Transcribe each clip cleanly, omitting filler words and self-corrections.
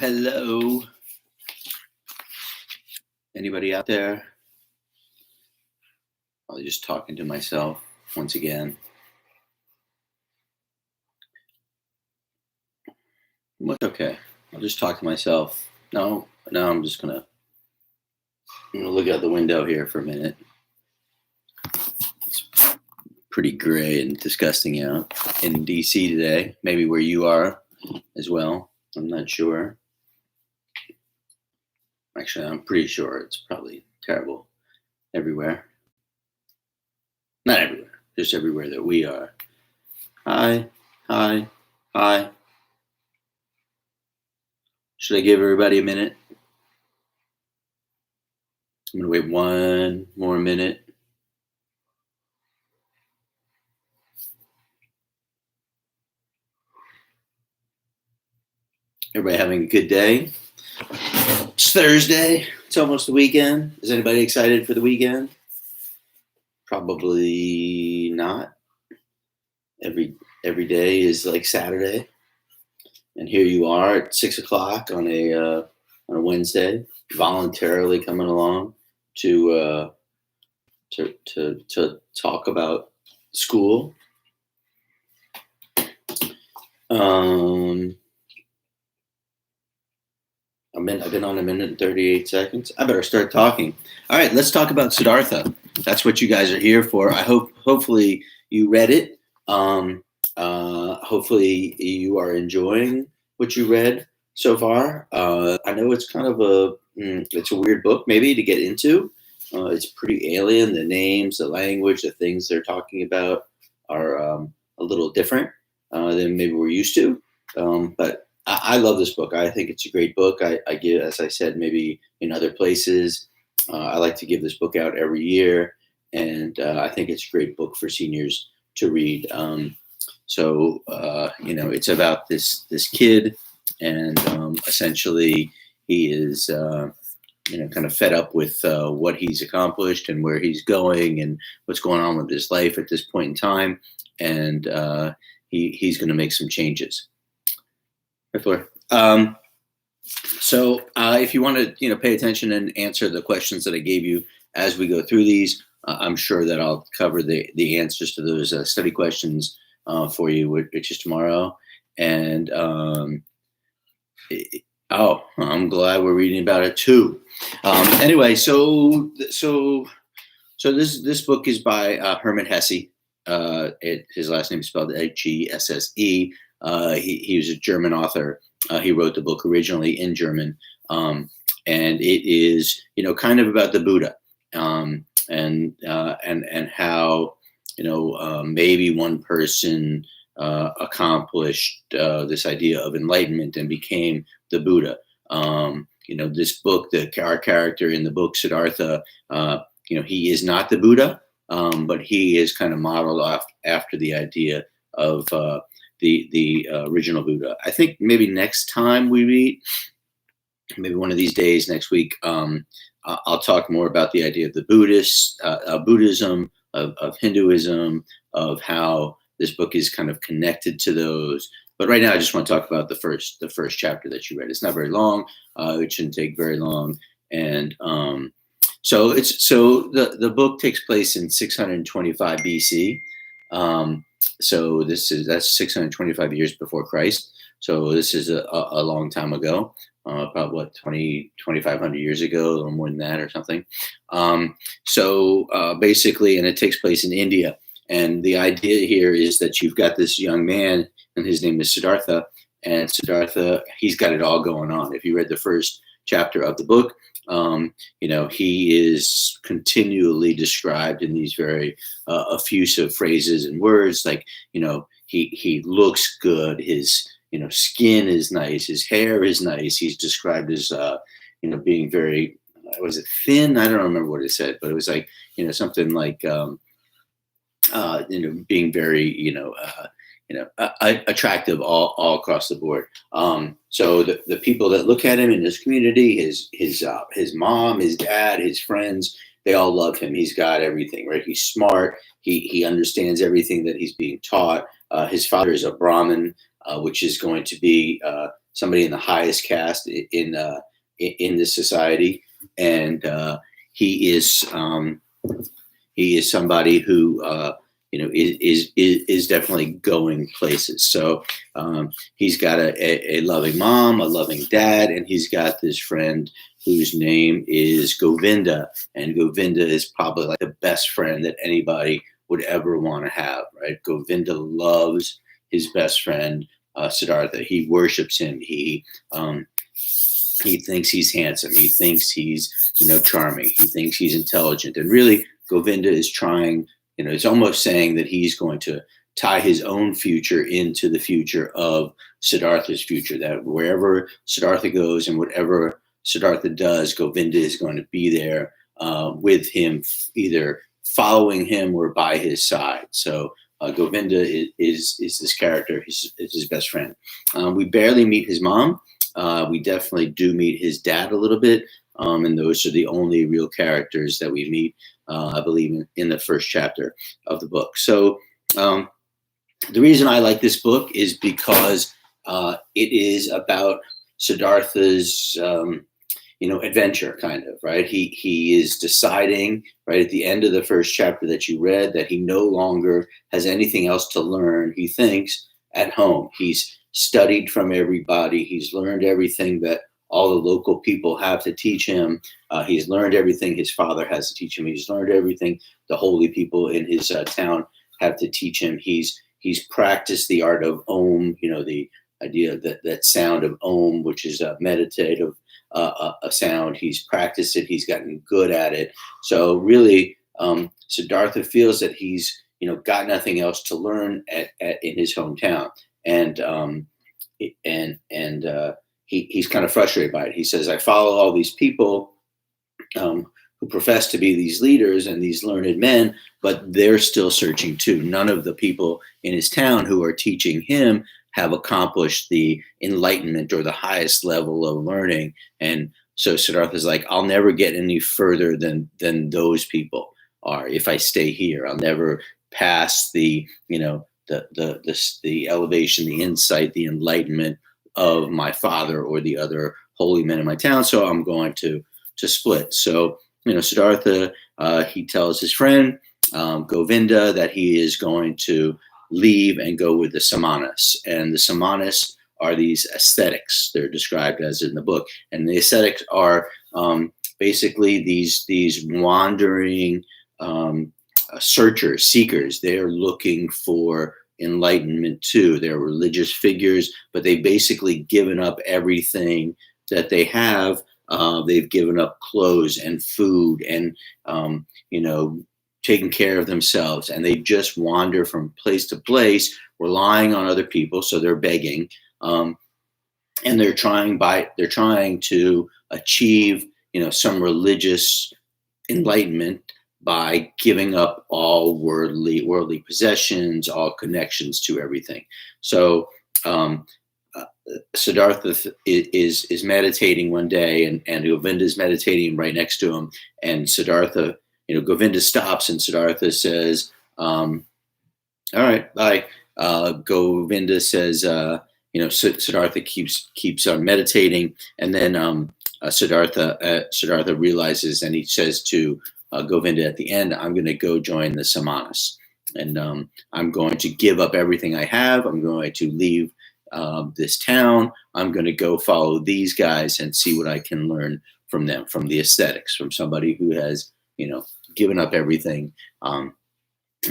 Hello. Anybody out there? I was just talking to myself once again. Okay. I'll just talk to myself. No, I'm just gonna look out the window here for a minute. It's pretty gray and disgusting out in DC today. Maybe where you are as well. I'm not sure. Actually, I'm pretty sure it's probably terrible everywhere. Not everywhere, just everywhere that we are. Hi. Should I give everybody a minute? I'm going to wait one more minute. Everybody having a good day? It's Thursday. It's almost the weekend. Is anybody excited for the weekend? Probably not. Every day is like Saturday, and here you are at 6:00 on a Wednesday, voluntarily coming along to talk about school. I've been on 1 minute and 38 seconds. I better start talking. All right, let's talk about Siddhartha. That's what you guys are here for. Hopefully you read it. Hopefully you are enjoying what you read so far. I know it's kind of it's a weird book maybe to get into. It's pretty alien. The names, the language, the things they're talking about are a little different than maybe we're used to. But I love this book. I think it's a great book. I give, as I said, maybe in other places, I like to give this book out every year. And I think it's a great book for seniors to read. It's about this kid, and essentially he is, kind of fed up with what he's accomplished and where he's going and what's going on with his life at this point in time. And he's going to make some changes. If you want to, pay attention and answer the questions that I gave you as we go through these, I'm sure that I'll cover the answers to those study questions for you, which is tomorrow. And I'm glad we're reading about it too. Anyway, so this book is by Hermann Hesse. His last name is spelled Hesse. He was a German author. He wrote the book originally in German, and it is kind of about the Buddha, and how maybe one person accomplished this idea of enlightenment and became the Buddha. This book, our character in the book Siddhartha, he is not the Buddha, but he is kind of modeled after the idea of the original Buddha. I think maybe next time we read, maybe one of these days next week, I'll talk more about the idea of the Buddhism, of Hinduism, of how this book is kind of connected to those. But right now, I just want to talk about the first chapter that you read. It's not very long. It shouldn't take very long. And so the book takes place in 625 BC. So that's 625 years before Christ. So this is a long time ago, about 2,500 years ago, a little more than that or something. Basically, and it takes place in India. And the idea here is that you've got this young man, and his name is Siddhartha. And Siddhartha, he's got it all going on. If you read the first chapter of the book, he is continually described in these very effusive phrases and words, like, he looks good, his skin is nice, his hair is nice. He's described as being very, was it thin? I don't remember what it said, but it was like something like being very attractive all across the board. So the people that look at him in his community, his mom, his dad, his friends, they all love him. He's got everything, right? He's smart. He understands everything that he's being taught. His father is a Brahmin, which is going to be somebody in the highest caste in this society, and he is somebody who is definitely going places. So he's got a loving mom, a loving dad, and he's got this friend whose name is Govinda, and Govinda is probably like the best friend that anybody would ever want to have, right? Govinda loves his best friend, Siddhartha. He worships him. He thinks he's handsome. He thinks he's, charming. He thinks he's intelligent. And really, Govinda is trying, it's almost saying that he's going to tie his own future into the future of Siddhartha's future, that wherever Siddhartha goes and whatever Siddhartha does, Govinda is going to be there with him, either following him or by his side. So Govinda is this character. He's his best friend. We barely meet his mom. We definitely do meet his dad a little bit. And those are the only real characters that we meet, I believe, in the first chapter of the book. So the reason I like this book is because it is about Siddhartha's adventure, kind of, right? He is deciding right at the end of the first chapter that you read that he no longer has anything else to learn, he thinks, at home. He's studied from everybody. He's learned everything that all the local people have to teach him. He's learned everything his father has to teach him. He's learned everything the holy people in his town have to teach him. He's practiced the art of Om, the idea that sound of Om, which is a meditative a sound. He's practiced it. He's gotten good at it. So really, Siddhartha feels that he's got nothing else to learn in his hometown, and he's kind of frustrated by it. He says, "I follow all these people who profess to be these leaders and these learned men, but they're still searching too. None of the people in his town who are teaching him have accomplished the enlightenment or the highest level of learning." And so Siddhartha's like, "I'll never get any further than those people are if I stay here. I'll never pass the elevation, the insight, the enlightenment of my father or the other holy men in my town. So I'm going to split." So Siddhartha, he tells his friend Govinda that he is going to leave and go with the Samanas. And the Samanas are these ascetics. They're described as in the book. And the ascetics are basically these wandering searchers, seekers. They're looking for enlightenment too. They're religious figures, but they've basically given up everything that they have. They've given up clothes and food and, taking care of themselves, and they just wander from place to place, relying on other people. So they're begging, and they're trying to achieve, some religious enlightenment by giving up all worldly possessions, all connections to everything. So Siddhartha is meditating one day, and Govinda is meditating right next to him, and Siddhartha. Govinda stops and Siddhartha says, "All right, bye." Govinda says, Siddhartha keeps on meditating, and then Siddhartha realizes, and he says to Govinda at the end, "I'm going to go join the Samanas, and I'm going to give up everything I have. I'm going to leave this town. I'm going to go follow these guys and see what I can learn from them, from the ascetics, from somebody who has, given up everything." And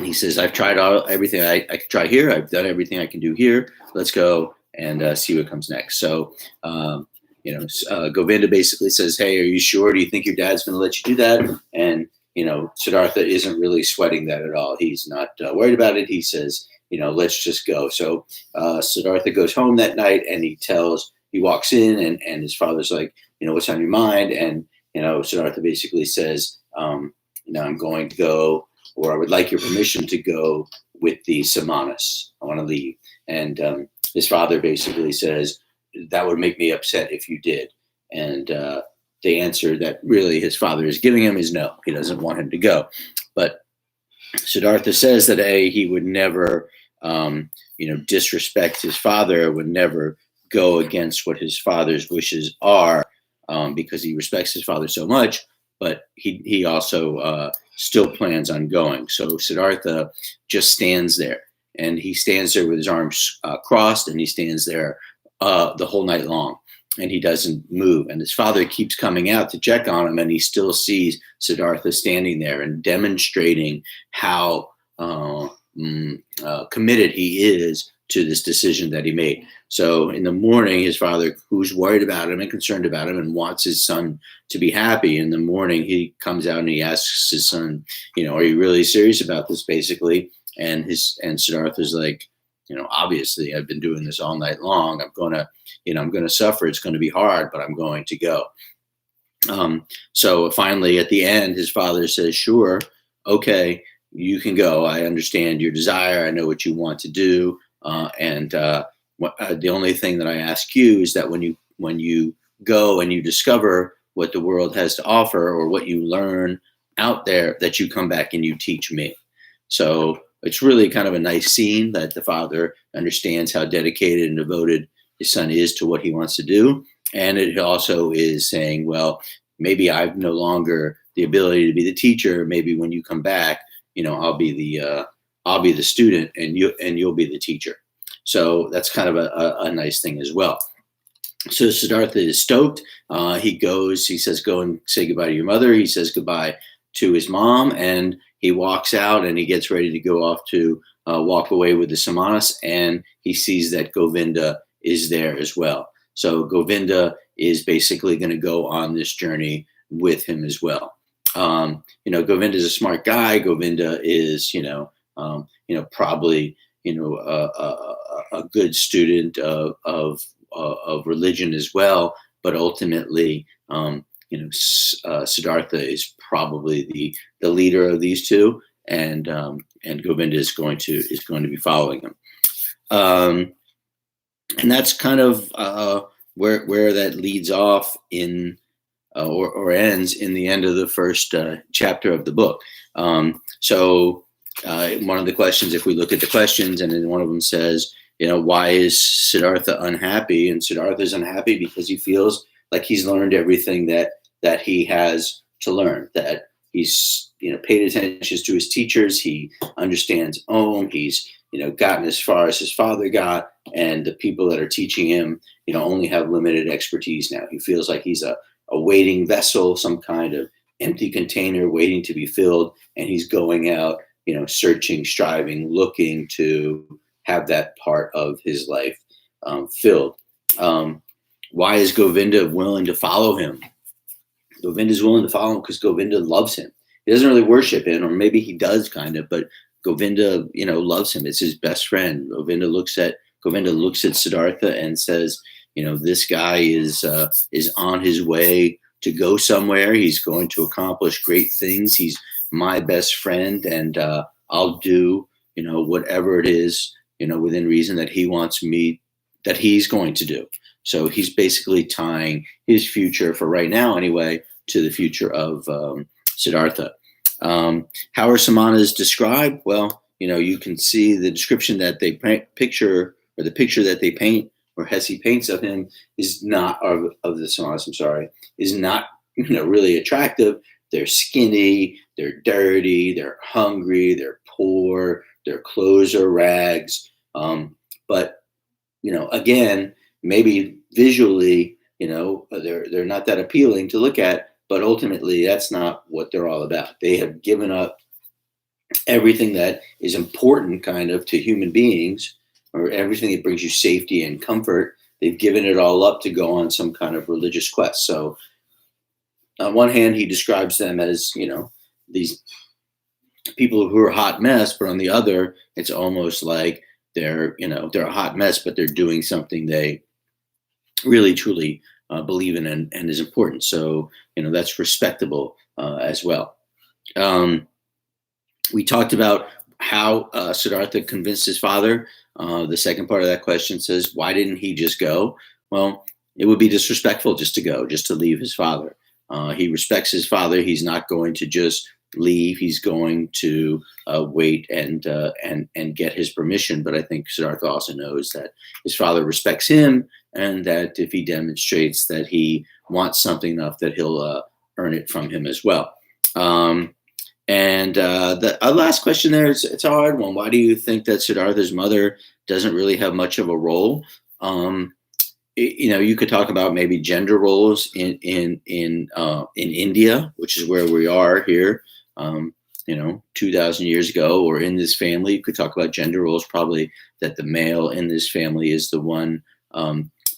he says, "I've tried everything I can try here. I've done everything I can do here. Let's go and see what comes next." So, Govinda basically says, "Hey, are you sure? Do you think your dad's going to let you do that?" And, Siddhartha isn't really sweating that at all. He's not worried about it. He says, "Let's just go." So Siddhartha goes home that night, and he walks in, and his father's like, "What's on your mind?" And, Siddhartha basically says, "I'm going to go, or I would like your permission to go with the Samanas. I want to leave." And his father basically says, "That would make me upset if you did." And the answer that really his father is giving him is no. He doesn't want him to go. But Siddhartha says that he would never disrespect his father, would never go against what his father's wishes are, because he respects his father so much. But he also still plans on going. So Siddhartha just stands there, and he stands there with his arms crossed, and he stands there the whole night long, and he doesn't move. And his father keeps coming out to check on him, and he still sees Siddhartha standing there and demonstrating how committed he is to this decision that he made. So in the morning, his father, who's worried about him and concerned about him and wants his son to be happy, in the morning he comes out and he asks his son, are you really serious about this, basically? And Siddhartha's like, obviously I've been doing this all night long. I'm going to suffer. It's going to be hard, but I'm going to go. So finally at the end, his father says, sure, okay, you can go. I understand your desire. I know what you want to do. The only thing that I ask you is that when you go and you discover what the world has to offer, or what you learn out there, that you come back and you teach me. So it's really kind of a nice scene that the father understands how dedicated and devoted his son is to what he wants to do. And it also is saying, well, maybe I've no longer the ability to be the teacher. Maybe when you come back, I'll be the student, and you'll be the teacher. So that's kind of a nice thing as well. So Siddhartha is stoked. He goes. He says, "Go and say goodbye to your mother." He says goodbye to his mom, and he walks out, and he gets ready to go off to walk away with the Samanas, and he sees that Govinda is there as well. So Govinda is basically going to go on this journey with him as well. Govinda is a smart guy. Govinda is, probably, a good student of religion as well. But ultimately, Siddhartha is probably the leader of these two, and Govinda is going to be following him. And that's kind of where that leads off in. Or ends in the end of the first chapter of the book. So one of the questions, if we look at the questions, and then one of them says, why is Siddhartha unhappy? And Siddhartha is unhappy because he feels like he's learned everything that he has to learn, that he's paid attention to his teachers, he understands Om, he's gotten as far as his father got, and the people that are teaching him only have limited expertise now. He feels like he's a waiting vessel, some kind of empty container waiting to be filled, and he's going out, searching, striving, looking to have that part of his life filled. Why is Govinda willing to follow him? Govinda is willing to follow him because Govinda loves him. He doesn't really worship him, or maybe he does kind of, but Govinda, loves him. It's his best friend. Govinda looks at Siddhartha and says, this guy is on his way to go somewhere. He's going to accomplish great things. He's my best friend, and I'll do, whatever it is, within reason that he wants me, that he's going to do. So he's basically tying his future, for right now anyway, to the future of Siddhartha. How are Samanas described? Well, you can see the description that they picture, or the picture that they paint, or Hesse paints of him, is not of the Samanas, is not really attractive. They're skinny, they're dirty, they're hungry, they're poor, their clothes are rags. But again, maybe visually, they're not that appealing to look at, but ultimately that's not what they're all about. They have given up everything that is important kind of to human beings, or everything that brings you safety and comfort. They've given it all up to go on some kind of religious quest. So on one hand, he describes them as, these people who are a hot mess, but on the other, it's almost like they're a hot mess, but they're doing something they really, truly believe in and is important. So, that's respectable as well. We talked about how Siddhartha convinced his father. The second part of that question says, why didn't he just go? Well, it would be disrespectful just to go, just to leave his father. He respects his father. He's not going to just, leave. He's going to wait and get his permission. But I think Siddhartha also knows that his father respects him, and that if he demonstrates that he wants something enough, that he'll earn it from him as well. The last question there, it's a hard one. Why do you think that Siddhartha's mother doesn't really have much of a role? You could talk about maybe gender roles in India, which is where we are here. 2,000 years ago, or in this family, you could talk about gender roles. Probably that the male in this family is the one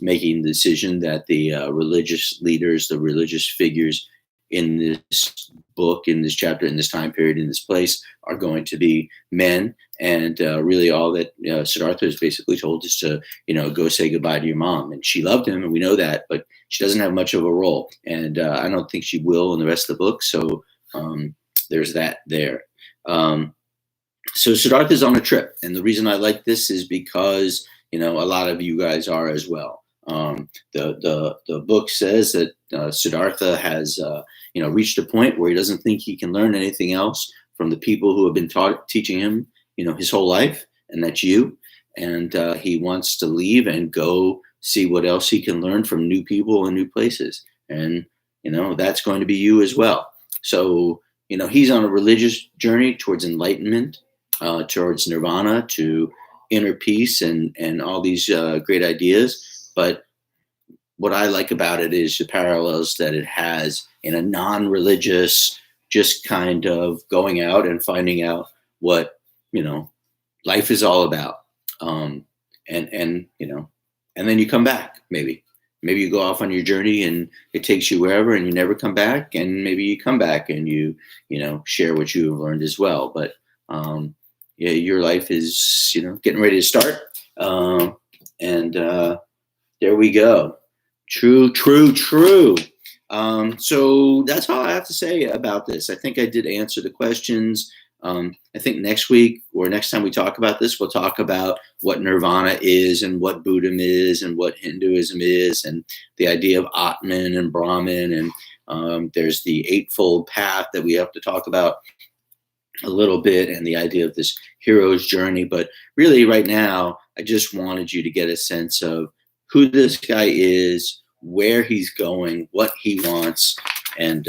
making the decision, that the religious leaders, the religious figures in this book, in this chapter, in this time period, in this place, are going to be men. And really all that Siddhartha is basically told is to, go say goodbye to your mom. And she loved him, and we know that, but she doesn't have much of a role. And I don't think she will in the rest of the book. So there's that there. So Siddhartha's on a trip. And the reason I like this is because, a lot of you guys are as well. The book says that Siddhartha has, reached a point where he doesn't think he can learn anything else from the people who have been teaching him, his whole life, and that's you. And he wants to leave and go see what else he can learn from new people and new places. And, that's going to be you as well. So, he's on a religious journey towards enlightenment, towards nirvana, to inner peace, and all these great ideas. But what I like about it is the parallels that it has in a non-religious, just kind of going out and finding out what, life is all about. And then you come back, maybe you go off on your journey and it takes you wherever and you never come back. And maybe you come back and you share what you have learned as well. But your life is, getting ready to start. There we go. True. So that's all I have to say about this. I think I did answer the questions. I think next week or next time we talk about this, we'll talk about what nirvana is and what Buddhism is and what Hinduism is, and the idea of Atman and Brahman. And there's the Eightfold Path that we have to talk about a little bit, and the idea of this hero's journey. But really right now, I just wanted you to get a sense of who this guy is, where he's going, what he wants, and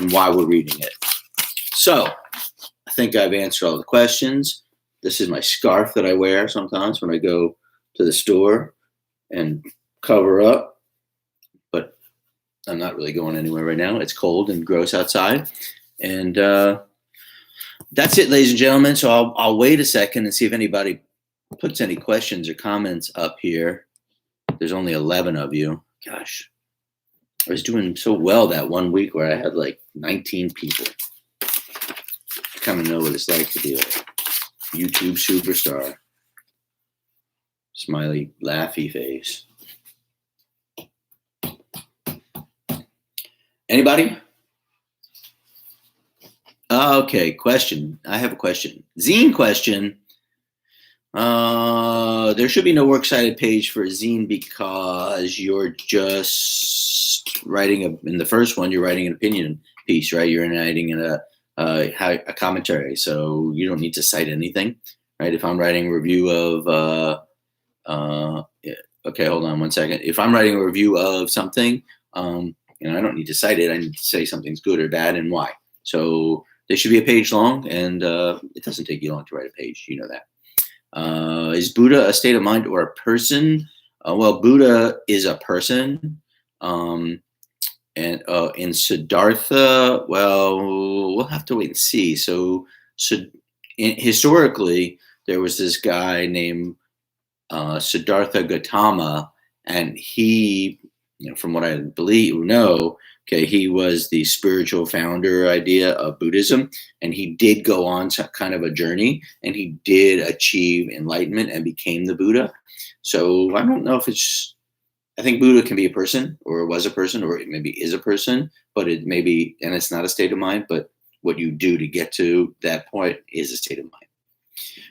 why we're reading it. So I think I've answered all the questions. This is my scarf that I wear sometimes when I go to the store and cover up, but I'm not really going anywhere right now. It's cold and gross outside. And that's it, ladies and gentlemen. So I'll wait a second and see if anybody puts any questions or comments up here. There's only 11 of you. Gosh, I was doing so well that one week where I had like 19 people. I kind of know what it's like to be a YouTube superstar. Smiley, laughy face. Anybody? Okay, question. I have a question. Zine question. There should be no works cited page for a zine because you're just writing in the first one, you're writing an opinion piece, right? You're writing a commentary, so you don't need to cite anything, right? If I'm writing a review of, okay, hold on one second. If I'm writing a review of something, I don't need to cite it. I need to say something's good or bad and why. So they should be a page long, and it doesn't take you long to write a page. You know that. Is Buddha a state of mind or a person? Well, Buddha is a person. And in Siddhartha, well, we'll have to wait and see. So historically, there was this guy named Siddhartha Gautama, and he, from what I know, okay, he was the spiritual founder idea of Buddhism, and he did go on some kind of a journey, and he did achieve enlightenment and became the Buddha. So I don't know if I think Buddha can be a person, or was a person, or it maybe is a person, but it may be, and it's not a state of mind, but what you do to get to that point is a state of mind.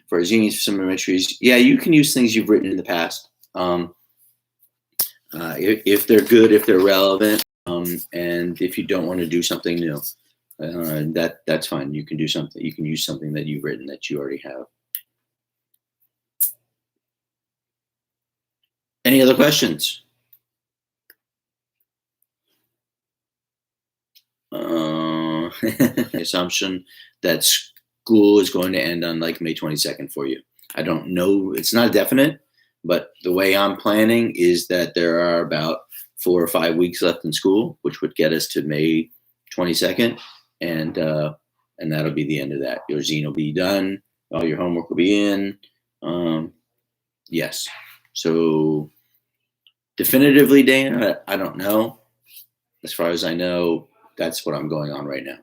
For zines, some entries, yeah, you can use things you've written in the past. If they're good, if they're relevant, and if you don't want to do something new. That's fine. You can do something. You can use something that you've written that you already have. Any other questions? Assumption that school is going to end on like May 22nd for you. I don't know. It's not definite, but the way I'm planning is that there are about 4 or 5 weeks left in school, which would get us to May 22nd, and that'll be the end of that. Your zine will be done. All your homework will be in. Yes. So definitively, Dana, I don't know. As far as I know, that's what I'm going on right now.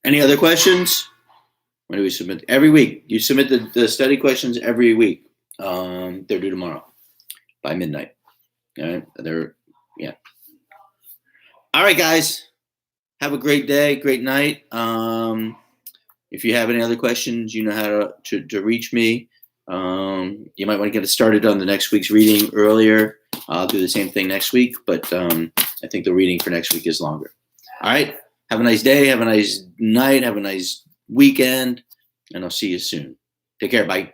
Any other questions? When do we submit? Every week. You submit the study questions every week. They're due tomorrow by midnight. All right. Yeah. All right, guys. Have a great day, great night. If you have any other questions, you know how to reach me. You might want to get it started on the next week's reading earlier. I'll do the same thing next week, but I think the reading for next week is longer. All right. Have a nice day. Have a nice night. Have a nice weekend. And I'll see you soon. Take care. Bye.